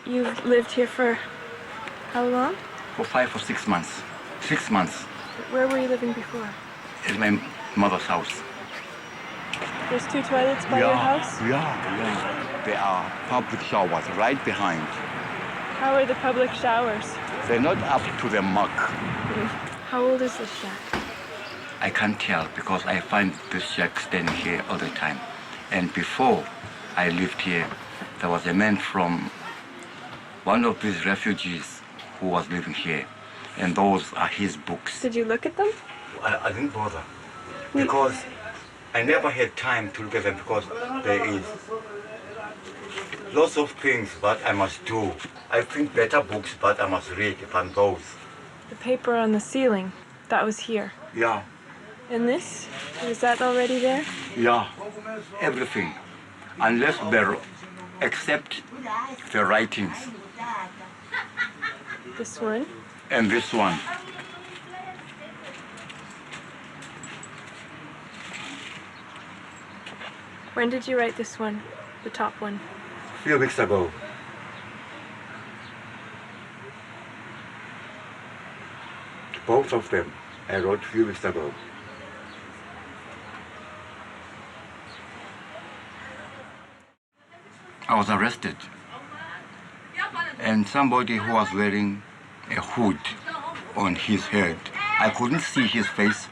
You've lived here for how long? For 5 or 6 months. 6 months. Where were you living before? In my mother's house. There's 2 toilets by your house? Yeah. There are public showers right behind. How are the public showers? They're not up to the mark. How old is this shack? I can't tell because I find this shack standing here all the time. And before I lived here, there was a man from one of these refugees who was living here. And those are his books. Did you look at them? I didn't bother. Because I never had time to look at them because there is lots of things that I must do. I think better books, but I must read than those. The paper on the ceiling, that was here. Yeah. And this? Is that already there? Yeah. Everything. Unless they're, except the writings. This one? And this one. When did you write this one? The top one? A few weeks ago. Both of them I wrote a few weeks ago. I was arrested. And somebody who was wearing a hood on his head. I couldn't see his face.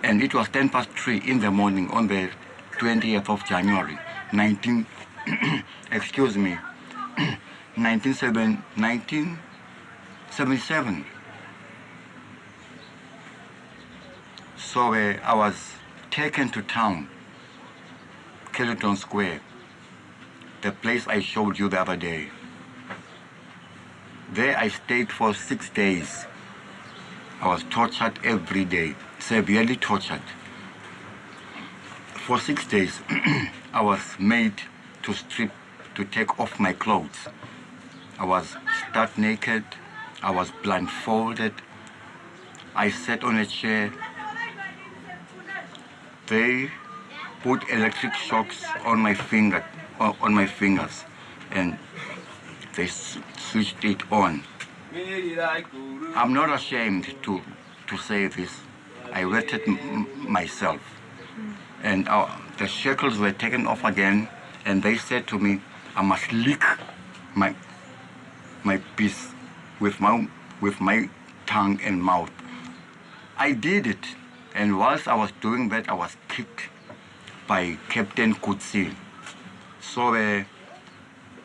And it was 3:10 in the morning on the 20th of January, 1977. So I was taken to town, Killington Square, the place I showed you the other day. There I stayed for 6 days. I was tortured every day, severely tortured. For 6 days, I was made to strip, to take off my clothes. I was stark naked, I was blindfolded. I sat on a chair. They put electric shocks on my fingers, and they switched it on. I'm not ashamed to say this. I wetted myself. And the shackles were taken off again, and they said to me, I must lick my piece with my tongue and mouth. I did it, and whilst I was doing that, I was kicked by Captain Kutsi. So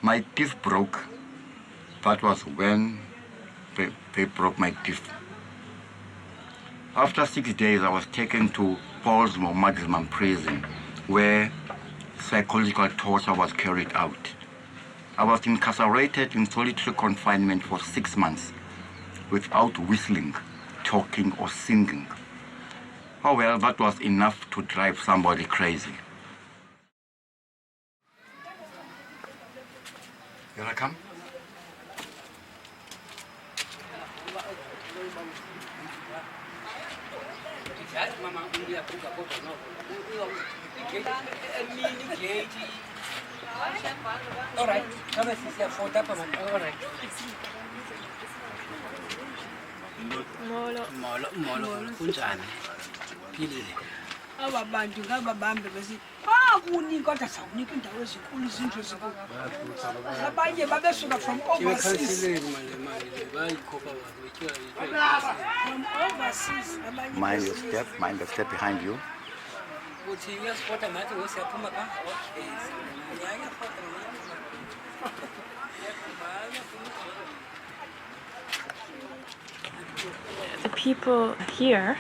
my teeth broke. That was when they broke my teeth. After 6 days, I was taken to Paul's maximum prison, where psychological torture was carried out. I was incarcerated in solitary confinement for 6 months, without whistling, talking, or singing. Oh well, that was enough to drive somebody crazy. You wanna come? All right. Come and see for that one. All right. Molo. Kunjani? Philile. Aba bantu ngababambe besi kunika kodwa sawunika indawo ezinkulu izindlu ezinkulu abanye babesuka from overseas from overseas abanye Mind the step behind you. uthi uyasipota ngathi wesiyaphuma ka The people here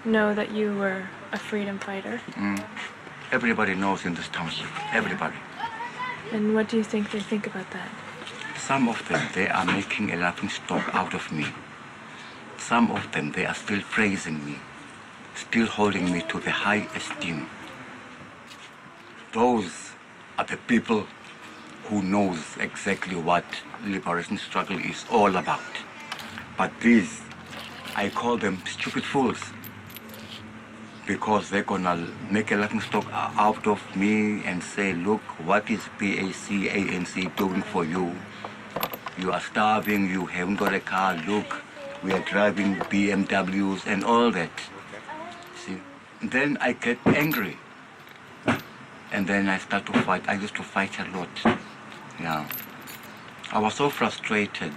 know that you were a freedom fighter. Everybody knows in this township, everybody. And what do you think they think about that? Some of them, they are making a laughing stock out of me. Some of them, they are still praising me, still holding me to the high esteem. Those are the people who knows exactly what liberation struggle is all about. But these, I call them stupid fools. because they're gonna make a laughing stock out of me and say, look, what is PAC, ANC doing for you? You are starving, you haven't got a car, look, we are driving BMWs and all that. See? Then I get angry. And then I start to fight. I used to fight a lot. Yeah. I was so frustrated.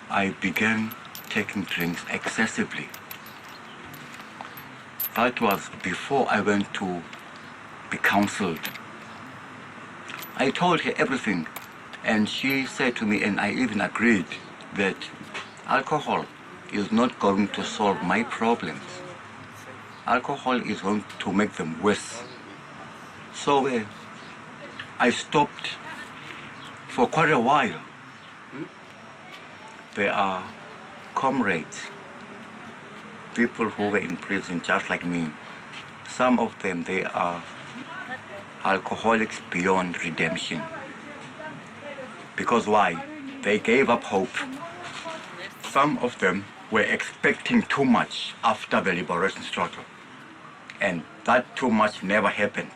I began taking drinks excessively. That was before I went to be counseled. I told her everything, and she said to me, and I even agreed, that alcohol is not going to solve my problems. Alcohol is going to make them worse. So I stopped for quite a while. There are comrades, people who were in prison just like me. Some of them, they are alcoholics beyond redemption. Because why? They gave up hope. Some of them were expecting too much after the liberation struggle. And that too much never happened.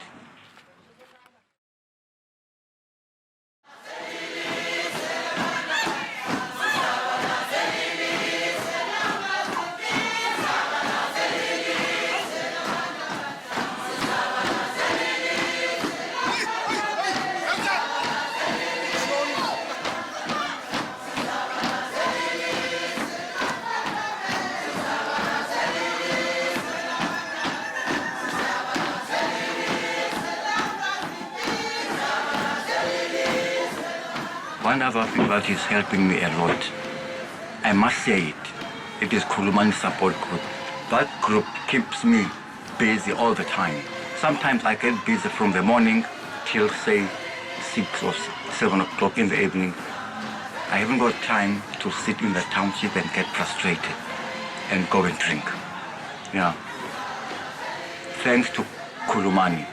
One other thing that is helping me a lot, I must say it is Khulumani support group. That group keeps me busy all the time. Sometimes I get busy from the morning till say 6 or 7 o'clock in the evening. I haven't got time to sit in the township and get frustrated and go and drink. Yeah. Thanks to Khulumani.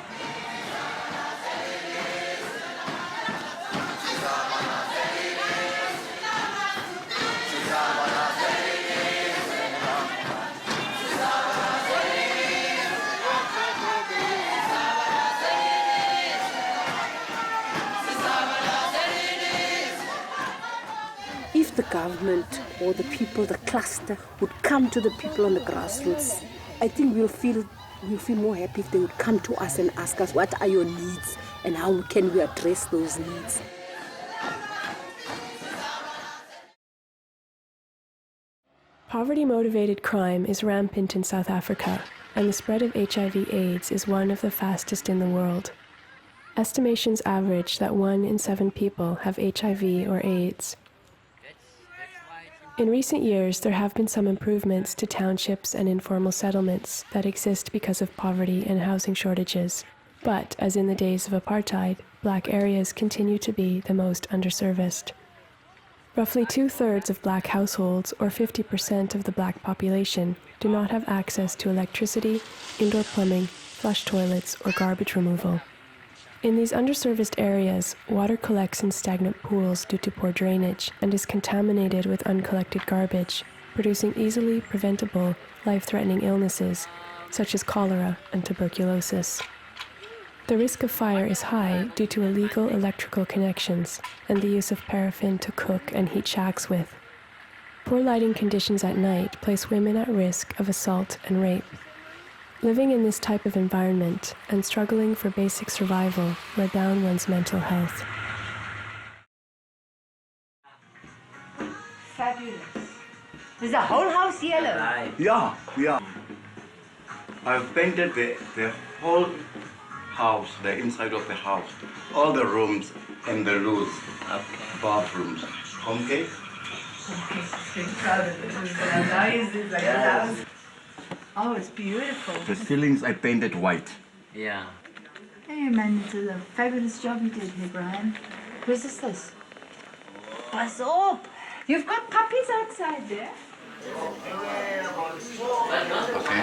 If the government or the people, the cluster, would come to the people on the grassroots, I think we'll feel more happy if they would come to us and ask us, what are your needs and how can we address those needs? Poverty-motivated crime is rampant in South Africa, and the spread of HIV/AIDS is one of the fastest in the world. Estimations average that 1 in 7 people have HIV or AIDS. In recent years, there have been some improvements to townships and informal settlements that exist because of poverty and housing shortages. But, as in the days of apartheid, black areas continue to be the most underserviced. Roughly 2/3 of black households, or 50% of the black population, do not have access to electricity, indoor plumbing, flush toilets, or garbage removal. In these underserviced areas, water collects in stagnant pools due to poor drainage and is contaminated with uncollected garbage, producing easily preventable, life-threatening illnesses such as cholera and tuberculosis. The risk of fire is high due to illegal electrical connections and the use of paraffin to cook and heat shacks with. Poor lighting conditions at night place women at risk of assault and rape. Living in this type of environment and struggling for basic survival wear down one's mental health. Fabulous. Is the whole house yellow? Yeah. I've painted the whole house, the inside of the house, all the rooms and the loos, bathrooms. Okay? Oh, it's beautiful. The ceilings I painted white. Yeah. Hey man, it's a fabulous job you did here, Brian. Whose is this? Pass up! You've got puppies outside there. Okay.